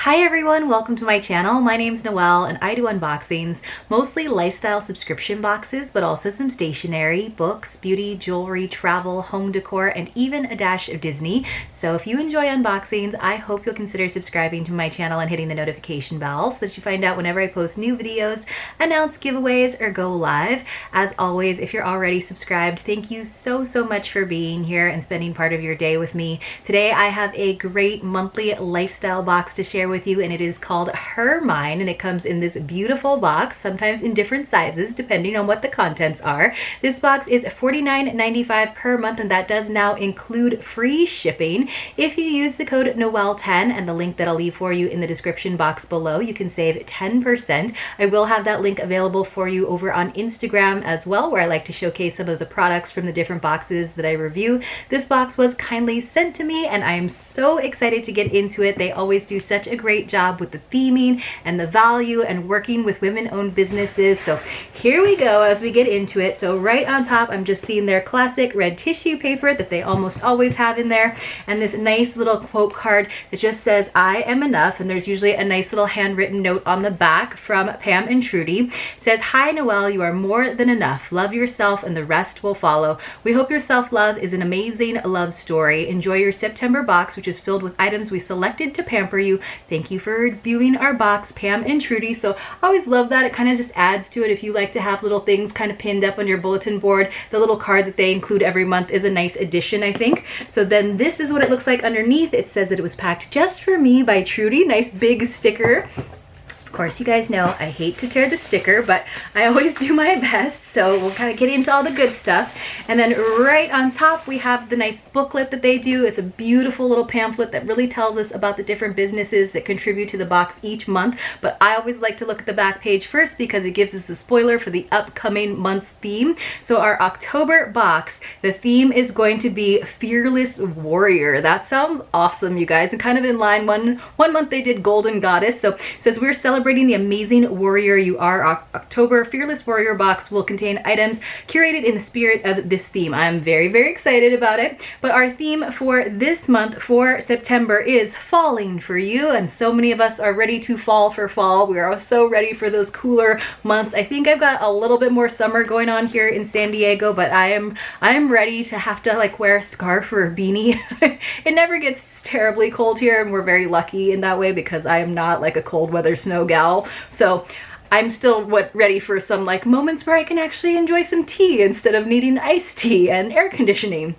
Hi everyone, welcome to my channel. My name's Noelle and I do unboxings, mostly lifestyle subscription boxes, but also some stationery, books, beauty, jewelry, travel, home decor, and even a dash of Disney. So if you enjoy unboxings, I hope you'll consider subscribing to my channel and hitting the notification bell so that you find out whenever I post new videos, announce giveaways, or go live. As always, if you're already subscribed, thank you so much for being here and spending part of your day with me. Today I have a great monthly lifestyle box to share with you, and it is called Hermine, and it comes in this beautiful box, sometimes in different sizes depending on what the contents are. This box is $49.95 per month, and that does now include free shipping. If you use the code Noelle10 and the link that I'll leave for you in the description box below, you can save 10%. I will have that link available for you over on Instagram as well, where I like to showcase some of the products from the different boxes that I review. This box was kindly sent to me and I am so excited to get into it. They always do such a great job with the theming and the value and working with women-owned businesses. So here we go as we get into it. So right on top, I'm just seeing their classic red tissue paper that they almost always have in there, and this nice little quote card that just says, "I am enough," and there's usually a nice little handwritten note on the back from Pam and Trudy. It says, "Hi Noelle, you are more than enough. Love yourself and the rest will follow. We hope your self-love is an amazing love story. Enjoy your September box, which is filled with items we selected to pamper you. Thank you for reviewing our box, Pam and Trudy." So I always love that. It kind of just adds to it. If you like to have little things kind of pinned up on your bulletin board, the little card that they include every month is a nice addition, I think. So then this is what it looks like underneath. It says that it was packed just for me by Trudy. Nice big sticker. Of course, you guys know I hate to tear the sticker, but I always do my best, so we'll kind of get into all the good stuff. And then right on top, we have the nice booklet that they do. It's a beautiful little pamphlet that really tells us about the different businesses that contribute to the box each month, but I always like to look at the back page first because it gives us the spoiler for the upcoming month's theme. So our October box, the theme is going to be Fearless Warrior. That sounds awesome, you guys, and kind of in line. One month they did Golden Goddess, so it says we're celebrating the amazing warrior you are. October Fearless Warrior box will contain items curated in the spirit of this theme. I'm very excited about it. But our theme for this month, for September, is falling for you, and so many of us are ready to fall for fall. We are so ready for those cooler months. I think I've got a little bit more summer going on here in San Diego, but I am ready to have to like wear a scarf or a beanie. It never gets terribly cold here, and we're very lucky in that way because I am not like a cold weather snow gal. So I'm still ready for some like moments where I can actually enjoy some tea instead of needing iced tea and air conditioning.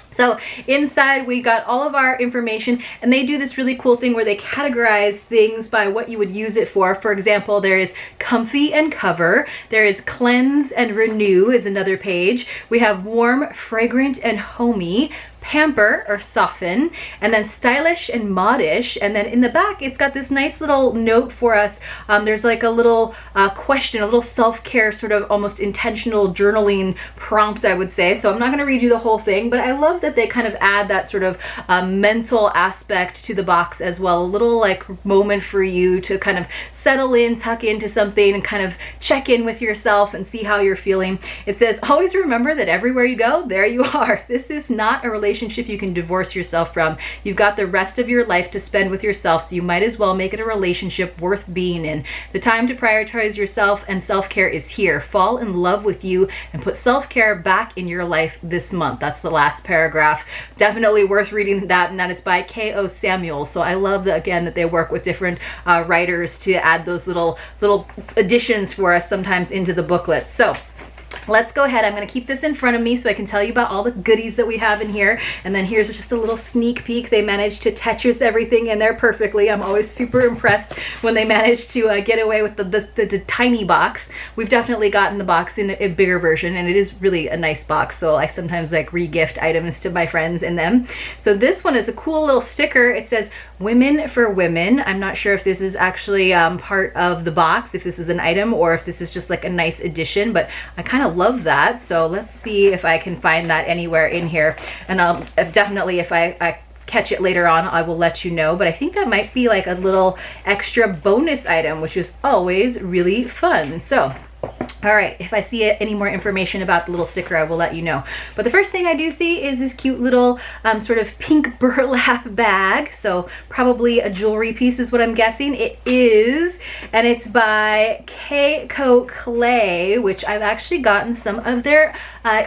So inside we got all of our information, and they do this really cool thing where they categorize things by what you would use it for. For example, there is comfy and cover. There is cleanse and renew is another page. We have warm, fragrant, and homey. Pamper or soften, and then stylish and modish. And then in the back it's got this nice little note for us. There's like a little question, a little self-care sort of almost intentional journaling prompt, I would say. So I'm not going to read you the whole thing, but I love that they kind of add that sort of mental aspect to the box as well. A little like moment for you to kind of settle in, tuck into something, and kind of check in with yourself and see how you're feeling. It says, always remember that everywhere you go, there you are. This is not a relationship you can divorce yourself from. You've got the rest of your life to spend with yourself, so you might as well make it a relationship worth being in. The time to prioritize yourself and self-care is here. Fall in love with you and put self-care back in your life this month. That's the last paragraph. Definitely worth reading that, and that is by K.O. Samuel. So I love that, again, that they work with different writers to add those little additions for us sometimes into the booklet. So let's go ahead. I'm going to keep this in front of me so I can tell you about all the goodies that we have in here. And then here's just a little sneak peek. They managed to Tetris everything in there perfectly. I'm always super impressed when they manage to get away with the tiny box. We've definitely gotten the box in a bigger version, and it is really a nice box. So I sometimes like re-gift items to my friends in them. So this one is a cool little sticker. It says Women for Women. I'm not sure if this is actually part of the box, if this is an item, or if this is just like a nice addition, but I kind of love that. So let's see if I can find that anywhere in here, and I'll definitely, if I catch it later on, I will let you know. But I think that might be like a little extra bonus item, which is always really fun. So All right, if I see any more information about the little sticker, I will let you know. But the first thing I do see is this cute little sort of pink burlap bag. So probably a jewelry piece is what I'm guessing. It is, and it's by Keiko Clay, which I've actually gotten some of their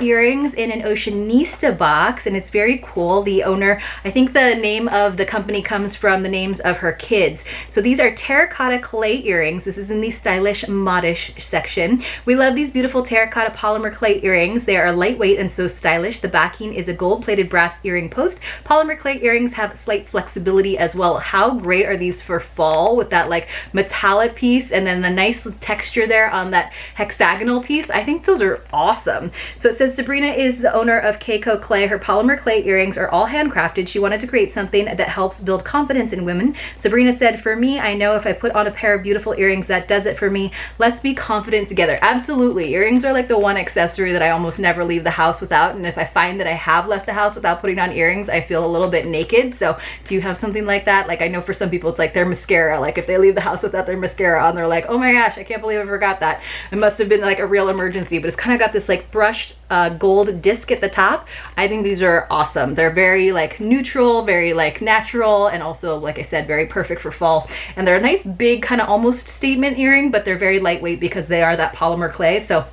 earrings in an Oceanista box, and it's very cool. The owner, I think the name of the company comes from the names of her kids. So these are terracotta clay earrings. This is in the stylish modish section. We love these beautiful terracotta polymer clay earrings. They are lightweight and so stylish. The backing is a gold-plated brass earring post. Polymer clay earrings have slight flexibility as well. How great are these for fall with that like metallic piece and then the nice texture there on that hexagonal piece? I think those are awesome. So it says Sabrina is the owner of Keiko Clay. Her polymer clay earrings are all handcrafted. She wanted to create something that helps build confidence in women. Sabrina said, "For me, I know if I put on a pair of beautiful earrings, that does it for me. Let's be confident together." Absolutely. Earrings are like the one accessory that I almost never leave the house without, and if I find that I have left the house without putting on earrings, I feel a little bit naked. So do you have something like that? Like, I know for some people it's like their mascara. Like if they leave the house without their mascara on, they're like, oh my gosh, I can't believe I forgot that. It must have been like a real emergency, but it's kind of got this like brushed gold disc at the top. I think these are awesome. They're very like neutral, very like natural, and also, like I said, very perfect for fall. And they're a nice big kind of almost statement earring, but they're very lightweight because they are that polymer clay. So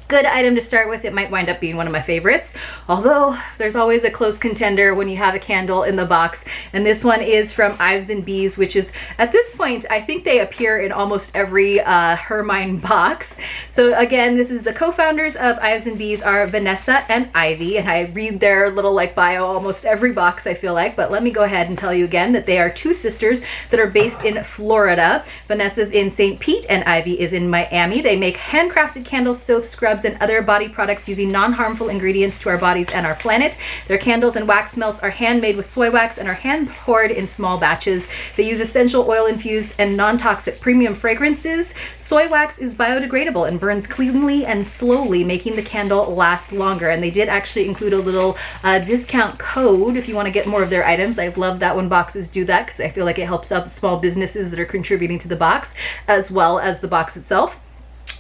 good item to start with. It might wind up being one of my favorites, although there's always a close contender when you have a candle in the box. And this one is from Ives and Bees, which is, at this point, I think they appear in almost every herminebox. So again, this is the co-founders of Ives and Bees are Vanessa and Ivy, and I read their little like bio almost every box, I feel like. But let me go ahead and tell you again that they are two sisters that are based in Florida. Vanessa's in St. Pete and Ivy is in Miami. They make handcrafted candles, soaps, scrubs, and other body products using non-harmful ingredients to our bodies and our planet. Their candles and wax melts are handmade with soy wax and are hand poured in small batches. They use essential oil infused and non-toxic premium fragrances. Soy wax is biodegradable and burns cleanly and slowly, making the candle last longer. And they did actually include a little discount code if you want to get more of their items. I love that when boxes do that because I feel like it helps out the small businesses that are contributing to the box as well as the box itself.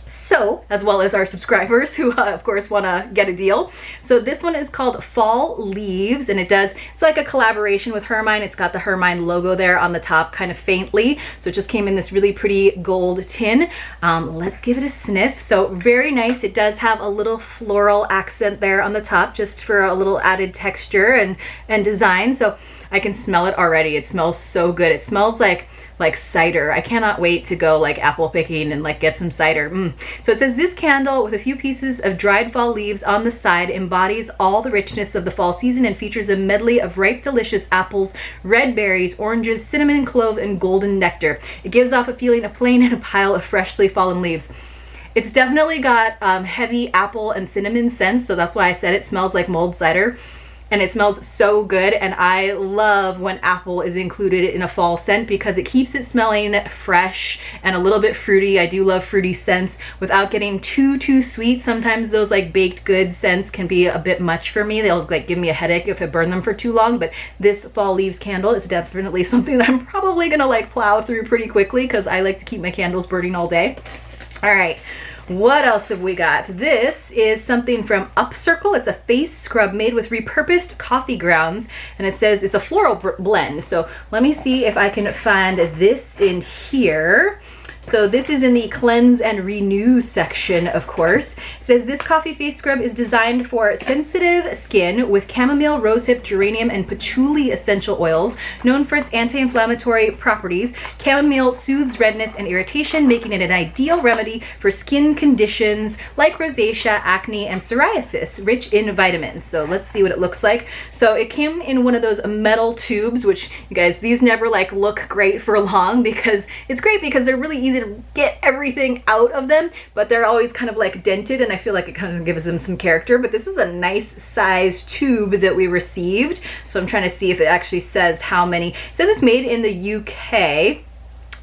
So, as well as our subscribers who, of course, want to get a deal. So this one is called Fall Leaves, and it's like a collaboration with Hermine. It's got the Hermine logo there on the top kind of faintly. So it just came in this really pretty gold tin. Let's give it a sniff. So very nice. It does have a little floral accent there on the top just for a little added texture and design. So I can smell it already. It smells so good. It smells like cider. I cannot wait to go like apple picking and like get some cider. So it says this candle with a few pieces of dried fall leaves on the side embodies all the richness of the fall season and features a medley of ripe delicious apples, red berries, oranges, cinnamon, clove, and golden nectar. It gives off a feeling of plain and a pile of freshly fallen leaves. It's definitely got heavy apple and cinnamon scents, so that's why I said it smells like mulled cider. And it smells so good, and I love when apple is included in a fall scent because it keeps it smelling fresh and a little bit fruity. I do love fruity scents without getting too sweet. Sometimes those like baked goods scents can be a bit much for me. They'll like give me a headache if I burn them for too long, but this Fall Leaves candle is definitely something that I'm probably gonna like plow through pretty quickly because I like to keep my candles burning all day. All right. What else have we got? This is something from Upcircle. It's a face scrub made with repurposed coffee grounds, and it says it's a floral blend. So let me see if I can find this in here. So this is in the cleanse and renew section, of course. It says this coffee face scrub is designed for sensitive skin with chamomile, rosehip, geranium, and patchouli essential oils. Known for its anti-inflammatory properties, chamomile soothes redness and irritation, making it an ideal remedy for skin conditions like rosacea, acne, and psoriasis, rich in vitamins. So let's see what it looks like. So it came in one of those metal tubes, which you guys, these never like look great for long because it's great because they're really easy to get everything out of them, but they're always kind of like dented, and I feel like it kind of gives them some character. But this is a nice size tube that we received, so I'm trying to see if it actually says how many. It says it's made in the UK.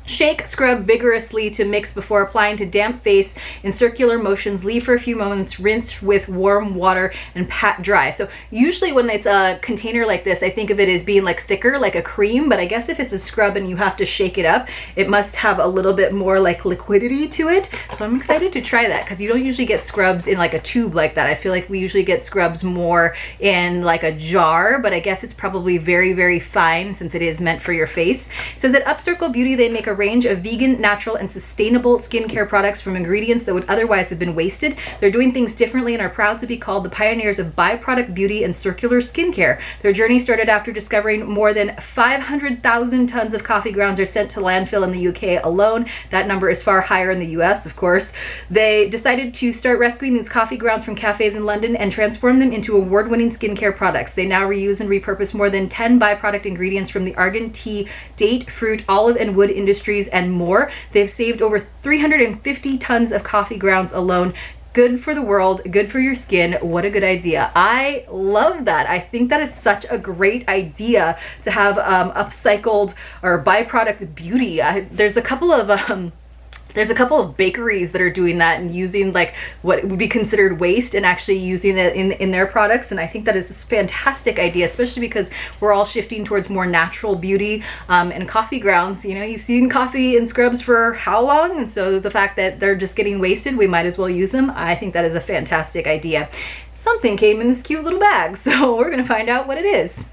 Shake, scrub vigorously to mix before applying to damp face in circular motions. Leave for a few moments, rinse with warm water, and pat dry. So usually when it's a container like this, I think of it as being like thicker, like a cream, but I guess if it's a scrub and you have to shake it up, it must have a little bit more like liquidity to it. So I'm excited to try that because you don't usually get scrubs in like a tube like that. I feel like we usually get scrubs more in like a jar, but I guess it's probably very, very fine since it is meant for your face. It says at Upcircle Beauty, they make a range of vegan, natural, and sustainable skincare products from ingredients that would otherwise have been wasted. They're doing things differently and are proud to be called the pioneers of byproduct beauty and circular skincare. Their journey started after discovering more than 500,000 tons of coffee grounds are sent to landfill in the UK alone. That number is far higher in the US, of course. They decided to start rescuing these coffee grounds from cafes in London and transform them into award-winning skincare products. They now reuse and repurpose more than 10 byproduct ingredients from the argan, tea, date, fruit, olive, and wood industries and more. They've saved over 350 tons of coffee grounds alone. Good for the world, good for your skin. What a good idea. I love that. I think that is such a great idea to have upcycled or byproduct beauty. There's a couple of bakeries that are doing that and using like what would be considered waste and actually using it in their products. And I think that is a fantastic idea, especially because we're all shifting towards more natural beauty and coffee grounds. You know, you've seen coffee in scrubs for how long? And so the fact that they're just getting wasted, we might as well use them. I think that is a fantastic idea. Something came in this cute little bag, so we're gonna find out what it is.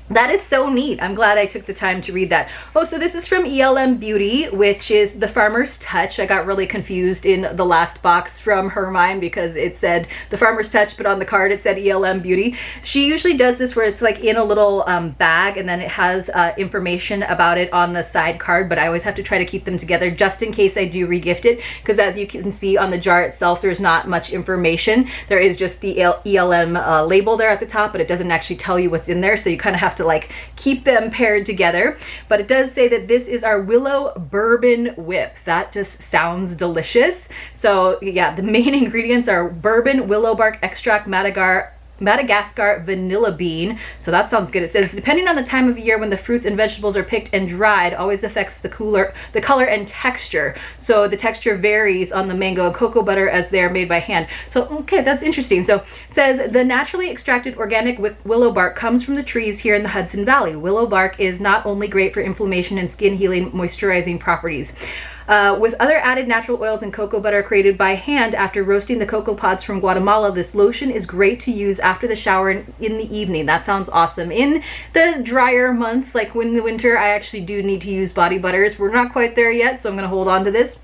That is so neat. I'm glad I took the time to read that. Oh, so this is from Elm Beauty, which is the Farmer's Touch. I got really confused in the last box from Hermione because it said the Farmer's Touch, but on the card it said Elm Beauty. She usually does this where it's like in a little bag and then it has information about it on the side card, but I always have to try to keep them together just in case I do regift it, because as you can see on the jar itself, there's not much information. There is just the ELM label there at the top, but it doesn't actually tell you what's in there, so you kind of have to like keep them paired together. But it does say that this is our Willow Bourbon Whip. That just sounds delicious. So yeah, the main ingredients are bourbon, willow bark extract, Madagascar vanilla bean. So that sounds good. It says depending on the time of year when the fruits and vegetables are picked and dried, always affects the color and texture. So the texture varies on the mango and cocoa butter as they are made by hand. So okay, that's interesting. So it says the naturally extracted organic willow bark comes from the trees here in the Hudson Valley. Willow bark is not only great for inflammation and skin healing, moisturizing properties. With other added natural oils and cocoa butter created by hand after roasting the cocoa pods from Guatemala, this lotion is great to use after the shower in the evening. That sounds awesome. In the drier months, like in the winter, I actually do need to use body butters. We're not quite there yet, so I'm going to hold on to this.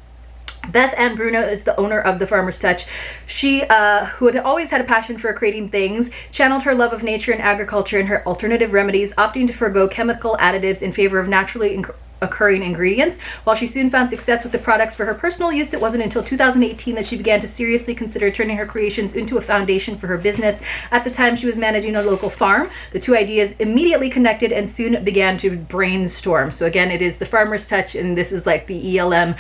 Beth Ann Bruno is the owner of the Farmer's Touch. She, who had always had a passion for creating things, channeled her love of nature and agriculture in her alternative remedies, opting to forego chemical additives in favor of naturally occurring ingredients. While she soon found success with the products for her personal use, it wasn't until 2018 that she began to seriously consider turning her creations into a foundation for her business. At the time, she was managing a local farm. The two ideas immediately connected and soon began to brainstorm. So again, it is the Farmer's Touch, and this is like the ELM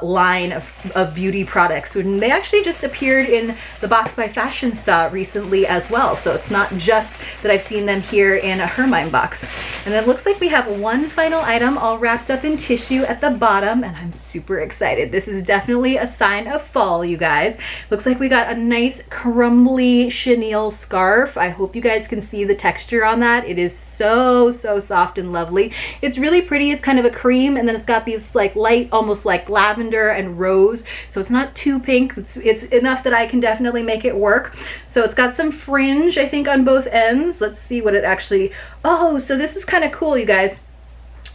line of beauty products. And they actually just appeared in the box by Fashionista recently as well. So it's not just that I've seen them here in a Hermione box. And it looks like we have one final item already wrapped up in tissue at the bottom, and I'm super excited. This is definitely a sign of fall, you guys. Looks like we got a nice crumbly chenille scarf. I hope you guys can see the texture on that. It is so soft and lovely. It's really pretty. It's kind of a cream, and then it's got these like light, almost like lavender and rose, so it's not too pink. It's enough that I can definitely make it work. So it's got some fringe, I think, on both ends. Let's see what it actually... Oh, so this is kind of cool, you guys.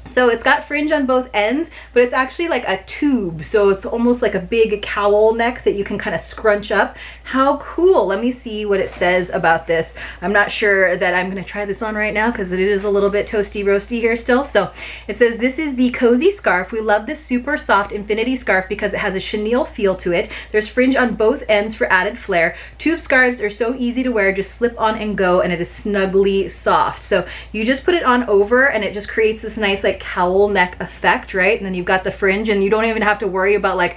So it's got fringe on both ends, but it's actually like a tube. So it's almost like a big cowl neck that you can kind of scrunch up. How cool. Let me see what it says about this. I'm not sure that I'm going to try this on right now because it is a little bit toasty roasty here still. So it says this is the cozy scarf. We love this super soft infinity scarf because it has a chenille feel to it. There's fringe on both ends for added flair. Tube scarves are so easy to wear, just slip on and go, and it is snugly soft. So you just put it on over and it just creates this nice like cowl neck effect, right? And then you've got the fringe, and you don't even have to worry about like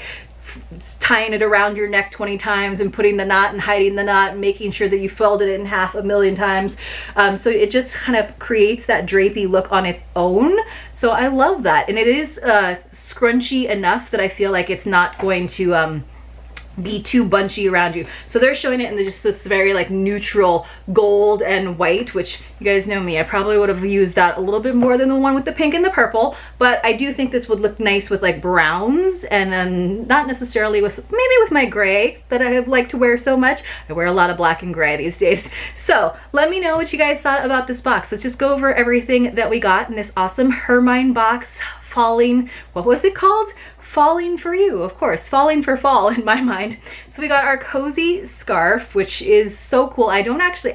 tying it around your neck 20 times and putting the knot and hiding the knot and making sure that you folded it in half a million times. So it just kind of creates that drapey look on its own. So I love that. And it is scrunchy enough that I feel like it's not going to be too bunchy around you. So they're showing it in just this very like neutral gold and white, which you guys know me, I probably would have used that a little bit more than the one with the pink and the purple, but I do think this would look nice with like browns, and then not necessarily with, maybe with my gray that I like to wear so much. I wear a lot of black and gray these days. So let me know what you guys thought about this box. Let's just go over everything that we got in this awesome herminebox falling, what was it called? Falling for you, of course, falling for fall in my mind. So we got our cozy scarf, which is so cool. I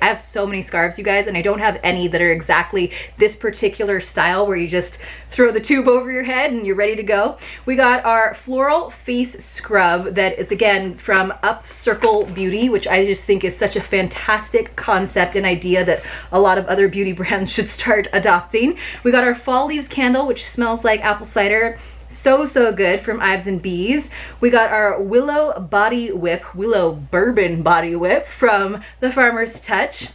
have so many scarves, you guys, and I don't have any that are exactly this particular style where you just throw the tube over your head and you're ready to go. We got our floral face scrub that is again from Elm Beauty, which I just think is such a fantastic concept and idea that a lot of other beauty brands should start adopting. We got our fall leaves candle, which smells like apple cider. So good from Ives and Bees. We got our willow bourbon body whip from the Farmer's Touch.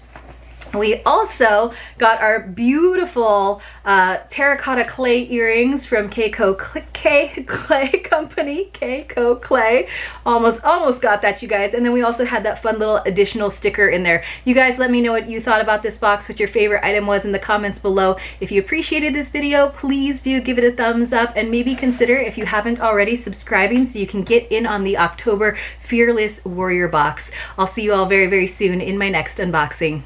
We also got our beautiful terracotta clay earrings from Keiko Clay Company. Keiko Clay. Almost got that, you guys. And then we also had that fun little additional sticker in there. You guys let me know what you thought about this box, what your favorite item was in the comments below. If you appreciated this video, please do give it a thumbs up, and maybe consider, if you haven't already, subscribing so you can get in on the October Fearless Warrior box. I'll see you all very soon in my next unboxing.